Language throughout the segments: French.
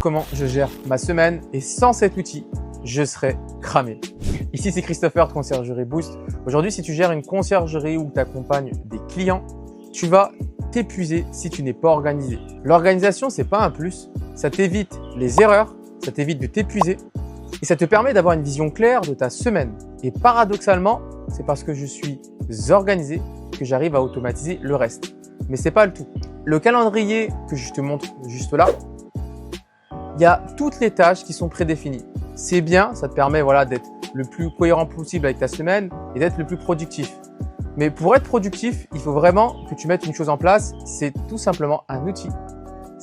comment je gère ma semaine et sans cet outil, je serais cramé. Ici, c'est Christopher de Conciergerie Boost. Aujourd'hui, si tu gères une conciergerie où tu accompagnes des clients, tu vas t'épuiser si tu n'es pas organisé. L'organisation, c'est pas un plus. Ça t'évite les erreurs, ça t'évite de t'épuiser et ça te permet d'avoir une vision claire de ta semaine. Et paradoxalement, c'est parce que je suis organisé que j'arrive à automatiser le reste. Mais c'est pas le tout. Le calendrier que je te montre juste là, il y a toutes les tâches qui sont prédéfinies. C'est bien, ça te permet d'être le plus cohérent possible avec ta semaine et d'être le plus productif. Mais pour être productif, il faut vraiment que tu mettes une chose en place, c'est tout simplement un outil.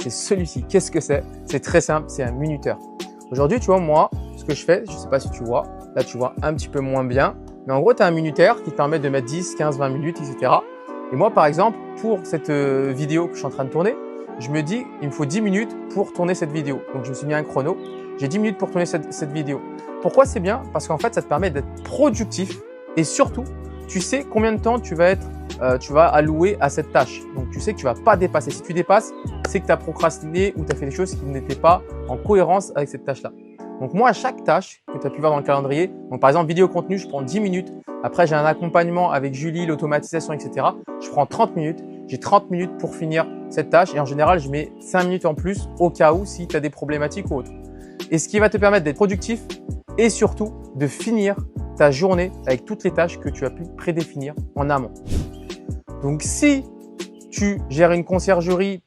C'est celui-ci. Qu'est-ce que c'est? C'est très simple, c'est un minuteur. Aujourd'hui, tu vois, moi, ce que je fais, je ne sais pas si tu vois, là tu vois un petit peu moins bien, mais en gros, tu as un minuteur qui te permet de mettre 10, 15, 20 minutes, etc. Et moi, par exemple, pour cette vidéo que je suis en train de tourner, je me dis, il me faut 10 minutes pour tourner cette vidéo. Donc, je me suis mis un chrono. J'ai 10 minutes pour tourner cette vidéo. Pourquoi c'est bien? Parce qu'en fait, ça te permet d'être productif et surtout, tu sais combien de temps tu vas allouer à cette tâche. Donc, tu sais que tu vas pas dépasser. Si tu dépasses, c'est que tu as procrastiné ou tu as fait des choses qui n'étaient pas en cohérence avec cette tâche-là. Donc, moi, à chaque tâche que tu as pu voir dans le calendrier, donc par exemple, vidéo contenu, je prends 10 minutes. Après, j'ai un accompagnement avec Julie, l'automatisation, etc. Je prends 30 minutes. J'ai 30 minutes pour finir cette tâche et en général, je mets 5 minutes en plus au cas où si tu as des problématiques ou autre. Et ce qui va te permettre d'être productif et surtout de finir ta journée avec toutes les tâches que tu as pu prédéfinir en amont. Donc, si tu gères une conciergerie,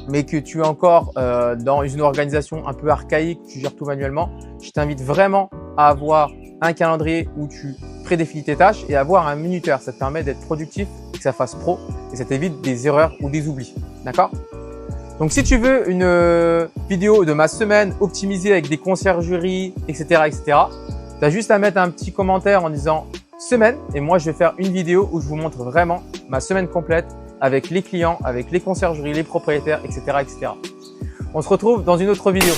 mais que tu es encore dans une organisation un peu archaïque, tu gères tout manuellement, je t'invite vraiment à avoir un calendrier où tu prédéfinis tes tâches et avoir un minuteur. Ça te permet d'être productif, que ça fasse pro et ça t'évite des erreurs ou des oublis. D'accord? Donc, si tu veux une vidéo de ma semaine optimisée avec des conciergeries, etc., tu as juste à mettre un petit commentaire en disant « semaine » et moi, je vais faire une vidéo où je vous montre vraiment ma semaine complète avec les clients, avec les conciergeries, les propriétaires, etc., etc. On se retrouve dans une autre vidéo.